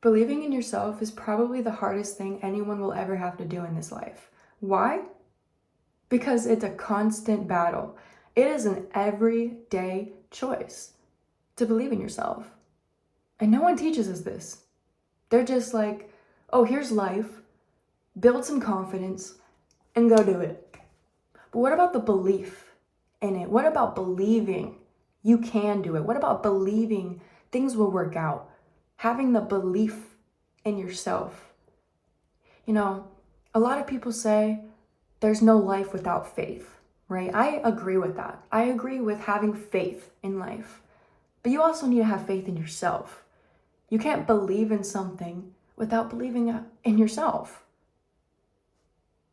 Believing in yourself is probably the hardest thing anyone will ever have to do in this life. Why? Because it's a constant battle. It is an everyday choice to believe in yourself. And no one teaches us this. They're just like, oh, here's life, build some confidence, and go do it. But what about the belief in it? What about believing you can do it? What about believing things will work out? Having the belief in yourself. You know, a lot of people say there's no life without faith, right? I agree with that. I agree with having faith in life. But you also need to have faith in yourself. You can't believe in something without believing in yourself.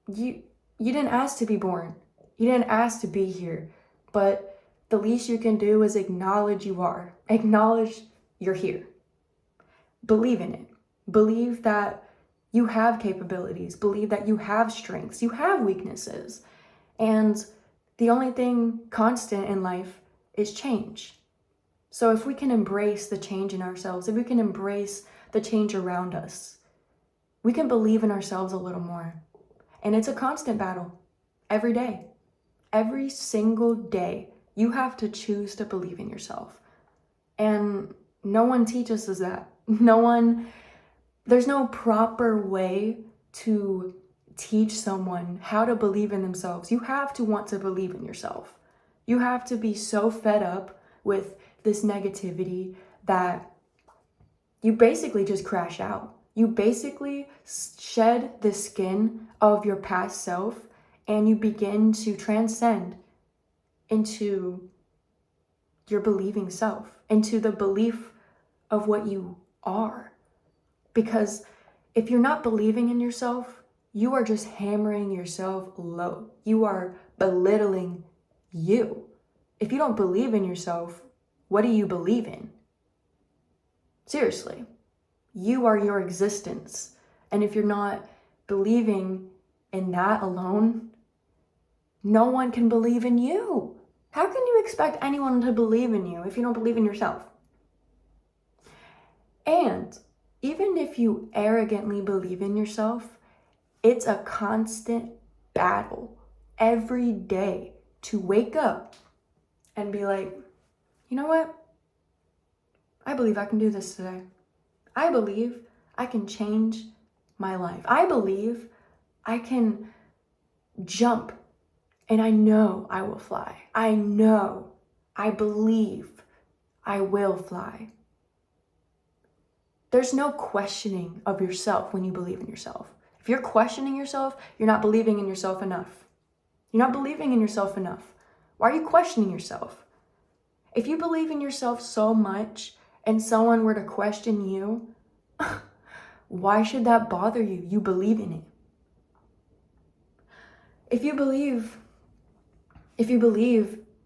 You didn't ask to be born. You didn't ask to be here. But the least you can do is acknowledge you are. Acknowledge you're here. Believe in it. Believe that you have capabilities. Believe that you have strengths. You have weaknesses. And the only thing constant in life is change. So if we can embrace the change in ourselves, if we can embrace the change around us, we can believe in ourselves a little more. And it's a constant battle every day. Every single day, you have to choose to believe in yourself. And no one teaches us that. There's no proper way to teach someone how to believe in themselves. You have to want to believe in yourself. You have to be so fed up with this negativity that you basically just crash out. You basically shed the skin of your past self and you begin to transcend into your believing self, into the belief of what you are. Because if you're not believing in yourself, you are just hammering yourself low. You are belittling you. If you don't believe in yourself, what do you believe in? Seriously, you are your existence. And if you're not believing in that alone, no one can believe in you. How can you expect anyone to believe in you if you don't believe in yourself? And even if you arrogantly believe in yourself, it's a constant battle every day to wake up and be like, you know what? I believe I can do this today. I believe I can change my life. I believe I can jump and I know I will fly. I believe I will fly. There's no questioning of yourself when you believe in yourself. If you're questioning yourself, you're not believing in yourself enough. You're not believing in yourself enough. Why are you questioning yourself? If you believe in yourself so much and someone were to question you, why should that bother you? You believe in it. If you believe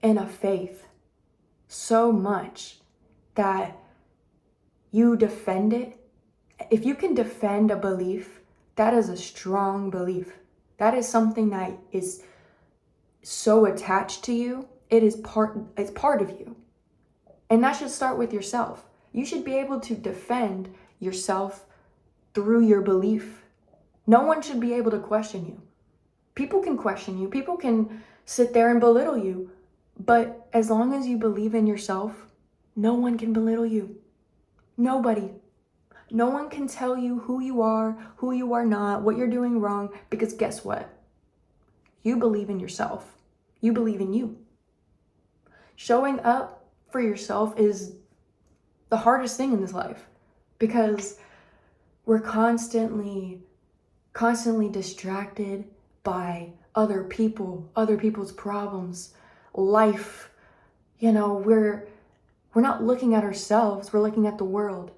in a faith so much that you defend it, if you can defend a belief, that is a strong belief. That is something that is so attached to you. It's part of you. And that should start with yourself. You should be able to defend yourself through your belief. No one should be able to question you. People can question you. People can sit there and belittle you. But as long as you believe in yourself, no one can belittle you. Nobody. No one can tell you who you are not, what you're doing wrong, because guess what? You believe in yourself. You believe in you. Showing up for yourself is the hardest thing in this life because we're constantly distracted by other people, other people's problems, life. You know, we're not looking at ourselves, we're looking at the world.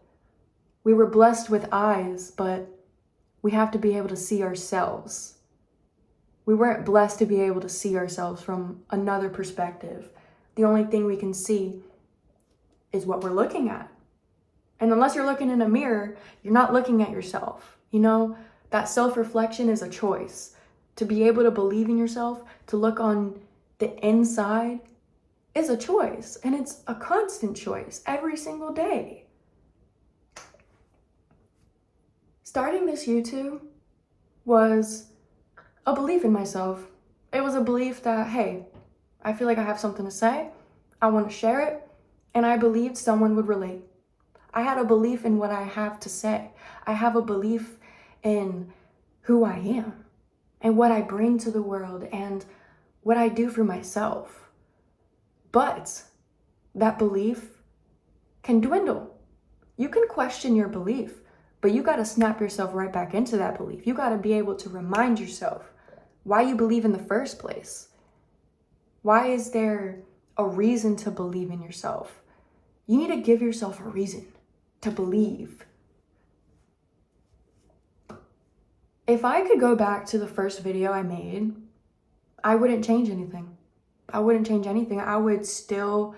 We were blessed with eyes, but we have to be able to see ourselves. We weren't blessed to be able to see ourselves from another perspective. The only thing we can see is what we're looking at. And unless you're looking in a mirror, you're not looking at yourself. You know, that self-reflection is a choice. To be able to believe in yourself, to look on the inside is a choice. And it's a constant choice every single day. starting this YouTube was a belief in myself. It was a belief that, hey, I feel like I have something to say, I want to share it, and I believed someone would relate. I had a belief in what I have to say. I have a belief in who I am and what I bring to the world and what I do for myself. But that belief can dwindle. You can question your belief, but you got to snap yourself right back into that belief. You got to be able to remind yourself why you believe in the first place. Why is there a reason to believe in yourself? You need to give yourself a reason to believe. If I could go back to the first video I made, I wouldn't change anything. I wouldn't change anything. I would still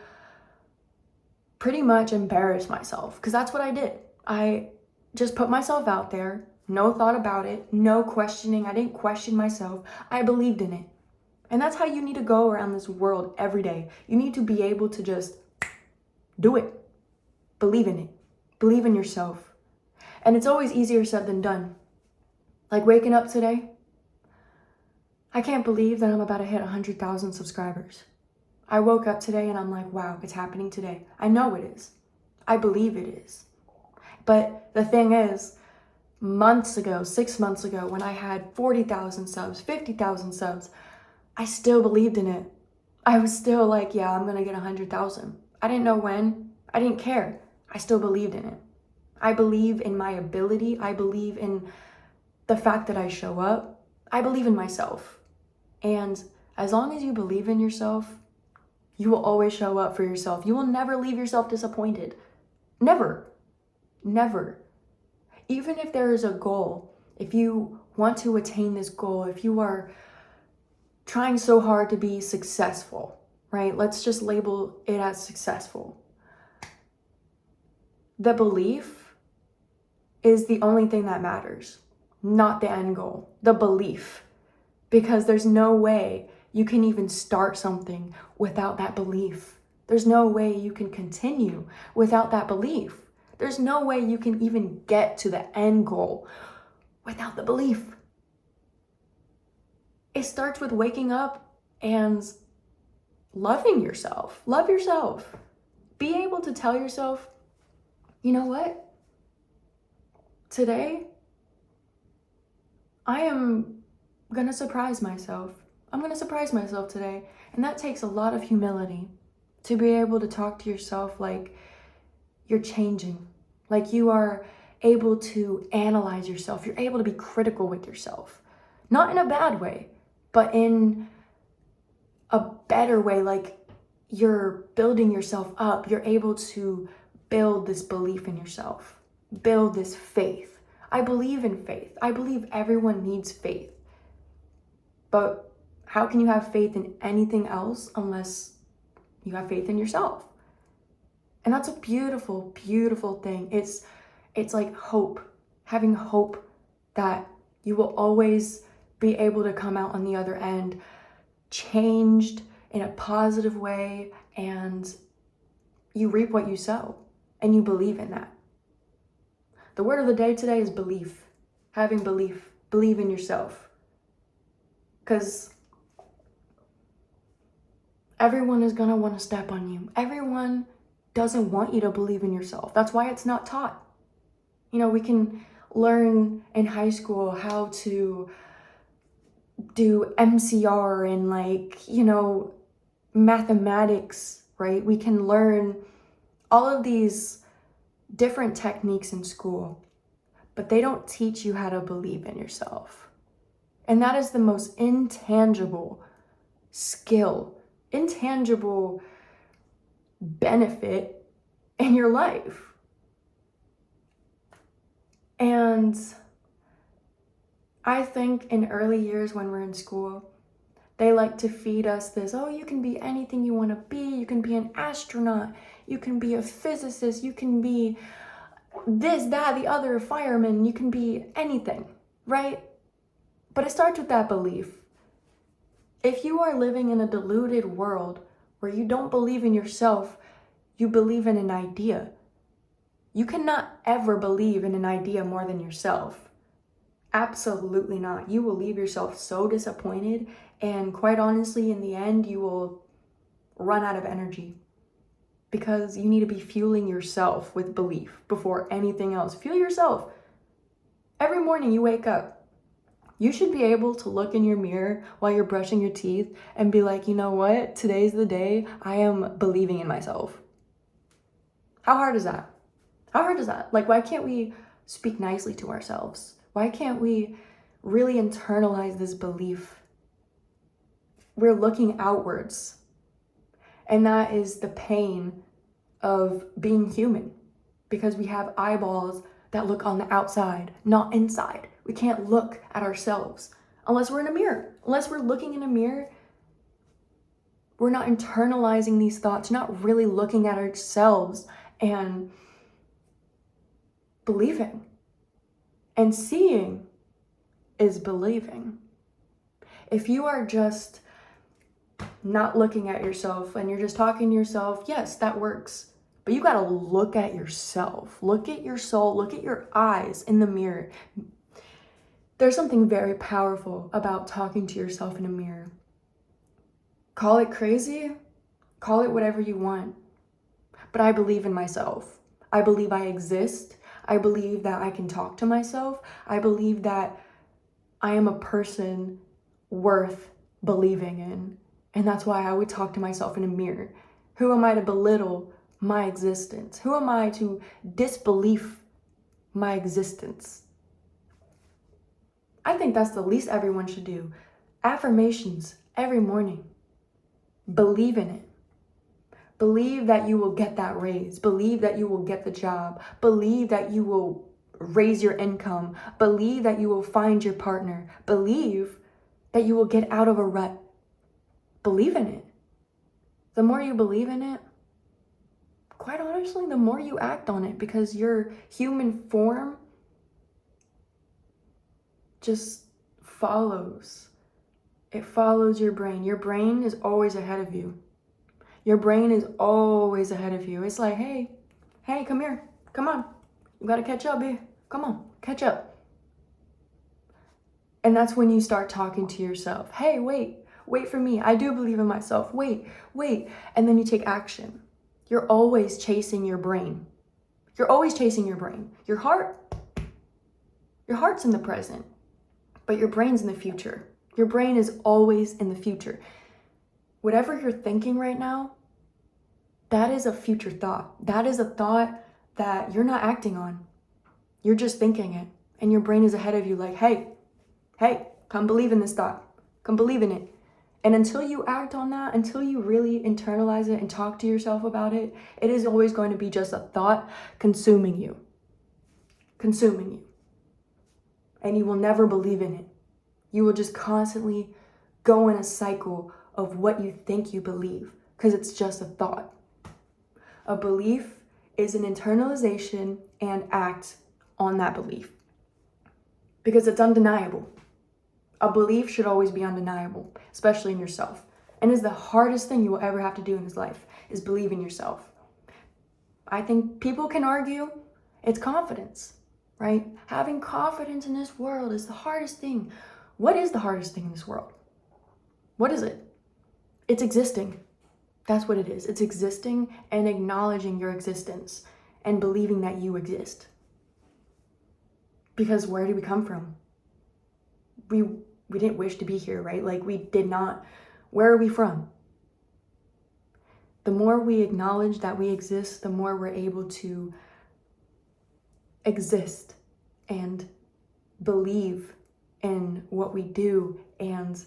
pretty much embarrass myself because that's what I did. I just put myself out there, no thought about it, no questioning. I didn't question myself. I believed in it. And that's how you need to go around this world every day. You need to be able to just do it. Believe in it. Believe in yourself. And it's always easier said than done. Like waking up today, I can't believe that I'm about to hit 100,000 subscribers. I woke up today and I'm like, wow, it's happening today. I know it is. I believe it is. But the thing is, months ago, 6 months ago, when I had 40,000 subs, 50,000 subs, I still believed in it. I was still like, yeah, I'm gonna get 100,000. I didn't know when. I didn't care. I still believed in it. I believe in my ability. I believe in the fact that I show up. I believe in myself. And as long as you believe in yourself, you will always show up for yourself. You will never leave yourself disappointed. Never. Never. Even if there is a goal, if you want to attain this goal, if you are trying so hard to be successful, right? Let's just label it as successful. The belief is the only thing that matters, not the end goal, the belief. Because there's no way you can even start something without that belief. There's no way you can continue without that belief. There's no way you can even get to the end goal without the belief. It starts with waking up and loving yourself. Love yourself. Be able to tell yourself, you know what? Today, I am gonna surprise myself. I'm gonna surprise myself today. And that takes a lot of humility to be able to talk to yourself like you're changing, like you are able to analyze yourself. You're able to be critical with yourself. Not in a bad way, but in a better way, like you're building yourself up. You're able to build this belief in yourself, build this faith. I believe in faith. I believe everyone needs faith. But how can you have faith in anything else unless you have faith in yourself? And that's a beautiful, beautiful thing. It's like hope, having hope that you will always be able to come out on the other end changed in a positive way, and you reap what you sow, and you believe in that. The word of the day today is belief. Having belief. Believe in yourself. Because everyone is going to want to step on you. Everyone doesn't want you to believe in yourself. That's why it's not taught. You know, we can learn in high school how to do MCR and mathematics, right? We can learn all of these different techniques in school, but they don't teach you how to believe in yourself. And that is the most intangible skill, intangible benefit in your life. And I think in early years when we're in school, they like to feed us this, oh, you can be anything you want to be. You can be an astronaut. You can be a physicist. You can be this, that, the other, fireman. You can be anything, right? But it starts with that belief. If you are living in a deluded world where you don't believe in yourself, you believe in an idea. You cannot ever believe in an idea more than yourself. Absolutely not. You will leave yourself so disappointed, and quite honestly, in the end, you will run out of energy because you need to be fueling yourself with belief before anything else. Fuel yourself. Every morning you wake up, you should be able to look in your mirror while you're brushing your teeth and be like, you know what? Today's the day I am believing in myself. How hard is that? How hard is that? Like, why can't we speak nicely to ourselves? Why can't we really internalize this belief? We're looking outwards. And that is the pain of being human, because we have eyeballs that look on the outside, not inside. We can't look at ourselves unless we're in a mirror. Unless we're looking in a mirror, we're not internalizing these thoughts, not really looking at ourselves and believing. And seeing is believing. If you are just not looking at yourself and you're just talking to yourself, yes, that works. But you gotta look at yourself. Look at your soul. Look at your eyes in the mirror. There's something very powerful about talking to yourself in a mirror. Call it crazy. Call it whatever you want. But I believe in myself. I believe I exist. I believe that I can talk to myself. I believe that I am a person worth believing in. And that's why I would talk to myself in a mirror. Who am I to belittle my existence? Who am I to disbelieve my existence? I think that's the least everyone should do. Affirmations every morning. Believe in it. Believe that you will get that raise. Believe that you will get the job. Believe that you will raise your income. Believe that you will find your partner. Believe that you will get out of a rut. Believe in it. The more you believe in it, quite honestly, the more you act on it, because your human form just follows. It follows your brain. Your brain is always ahead of you. Your brain is always ahead of you. It's like, hey, come here. Come on. You gotta catch up, babe. Come on, catch up. And that's when you start talking to yourself. Hey, wait for me. I do believe in myself. Wait. And then you take action. You're always chasing your brain. You're always chasing your brain. Your heart's in the present, but your brain's in the future. Your brain is always in the future. Whatever you're thinking right now, that is a future thought. That is a thought that you're not acting on. You're just thinking it. And your brain is ahead of you like, hey, come believe in this thought. Come believe in it. And until you act on that, until you really internalize it and talk to yourself about it, it is always going to be just a thought consuming you. And you will never believe in it. You will just constantly go in a cycle of what you think you believe, because it's just a thought. A belief is an internalization and act on that belief, because it's undeniable. A belief should always be undeniable, especially in yourself. And it's the hardest thing you will ever have to do in this life, is believe in yourself. I think people can argue it's confidence, right? Having confidence in this world is the hardest thing. What is the hardest thing in this world? What is it? It's existing. That's what it is. It's existing and acknowledging your existence and believing that you exist. Because where did we come from? We didn't wish to be here, right? Like, we did not. Where are we from? The more we acknowledge that we exist, the more we're able to exist and believe in what we do and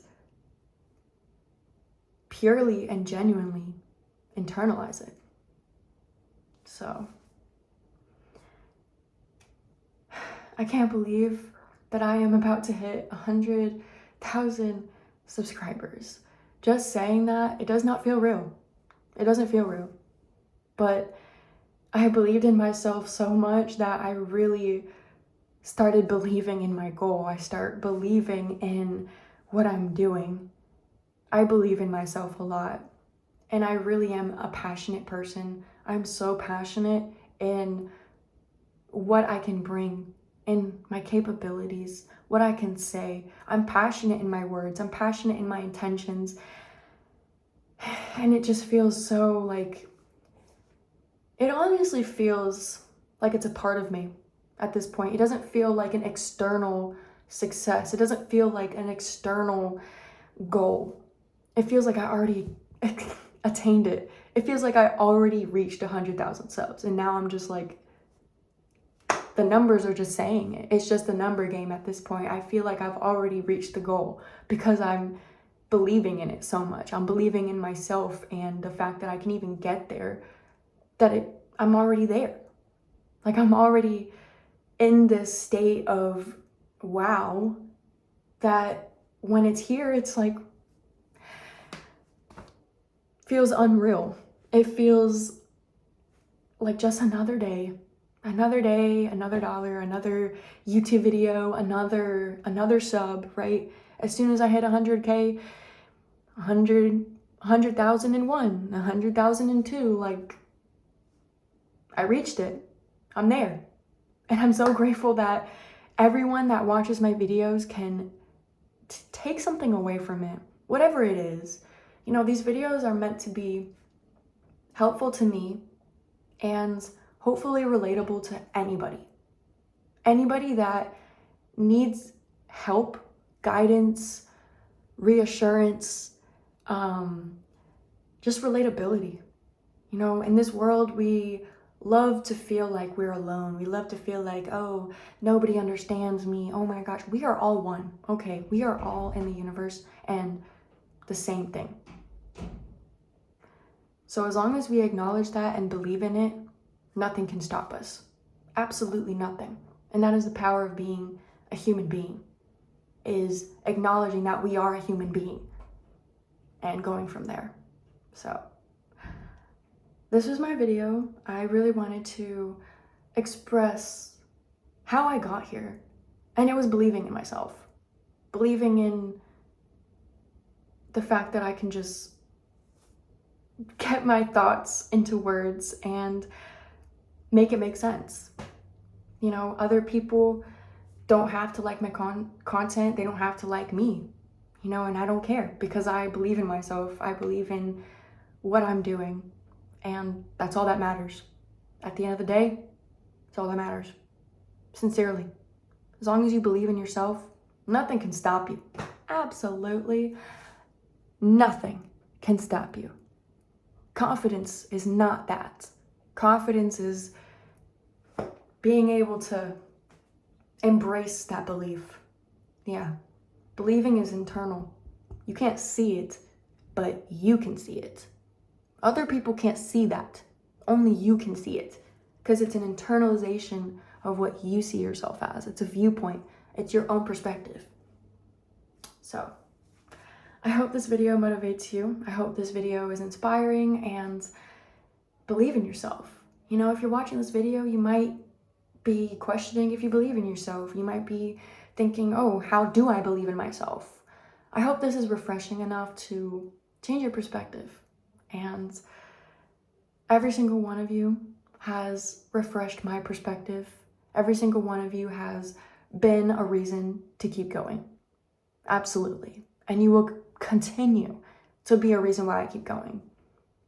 purely and genuinely internalize it. So, I can't believe that I am about to hit 100,000 subscribers. Just saying that, it does not feel real. It doesn't feel real. But I believed in myself so much that I really started believing in my goal. I start believing in what I'm doing. I believe in myself a lot. And I really am a passionate person. I'm so passionate in what I can bring in my capabilities, what I can say. I'm passionate in my words. I'm passionate in my intentions. And it just feels so like, it honestly feels like it's a part of me at this point. It doesn't feel like an external success. It doesn't feel like an external goal. It feels like I already attained it. It feels like I already reached 100,000 subs. And now I'm just like, the numbers are just saying it. It's just a number game at this point. I feel like I've already reached the goal because I'm believing in it so much. I'm believing in myself and the fact that I can even get there, I'm already there. Like, I'm already in this state of wow, that when it's here, it's like, feels unreal. It feels like just another day, another dollar, another YouTube video, another sub, right? As soon as I hit 100K, 100,001, 100,002, like, I reached it. I'm there. And I'm so grateful that everyone that watches my videos can take something away from it, whatever it is. You know, these videos are meant to be helpful to me and hopefully relatable to anybody. Anybody that needs help, guidance, reassurance, just relatability. You know, in this world, we love to feel like we're alone. We love to feel like, oh, nobody understands me. Oh my gosh, we are all one. Okay, we are all in the universe and the same thing. So as long as we acknowledge that and believe in it, nothing can stop us. Absolutely nothing. And that is the power of being a human being, is acknowledging that we are a human being and going from there. So this was my video. I really wanted to express how I got here. And it was believing in myself, believing in the fact that I can just get my thoughts into words and make it make sense. You know, other people don't have to like my content. They don't have to like me, you know, and I don't care because I believe in myself. I believe in what I'm doing, and that's all that matters. At the end of the day, it's all that matters. Sincerely. As long as you believe in yourself, nothing can stop you. Absolutely nothing can stop you. Confidence is not that. Confidence is being able to embrace that belief. Yeah. Believing is internal. You can't see it, but you can see it. Other people can't see that. Only you can see it, because it's an internalization of what you see yourself as. It's a viewpoint. It's your own perspective. So I hope this video motivates you. I hope this video is inspiring, and believe in yourself. You know, if you're watching this video, you might be questioning if you believe in yourself. You might be thinking, oh, how do I believe in myself? I hope this is refreshing enough to change your perspective. And every single one of you has refreshed my perspective. Every single one of you has been a reason to keep going. Absolutely. And you will continue to be a reason why I keep going.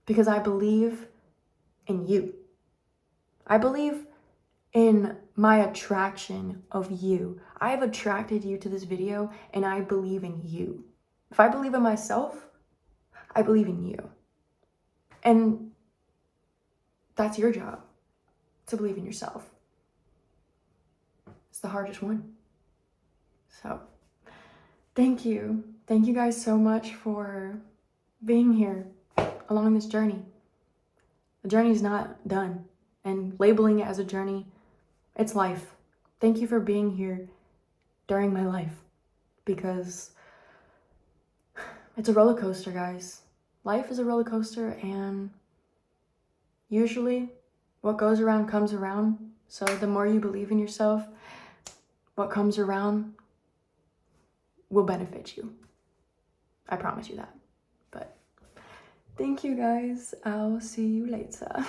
Because I believe in you. I believe in my attraction of you. I have attracted you to this video, and I believe in you. If I believe in myself, I believe in you. And that's your job, to believe in yourself. It's the hardest one. So, thank you. Thank you guys so much for being here along this journey. The journey is not done, and labeling it as a journey, it's life. Thank you for being here during my life, because it's a roller coaster, guys. Life is a roller coaster, and usually what goes around comes around. So the more you believe in yourself, what comes around will benefit you. I promise you that. But thank you guys. I'll see you later.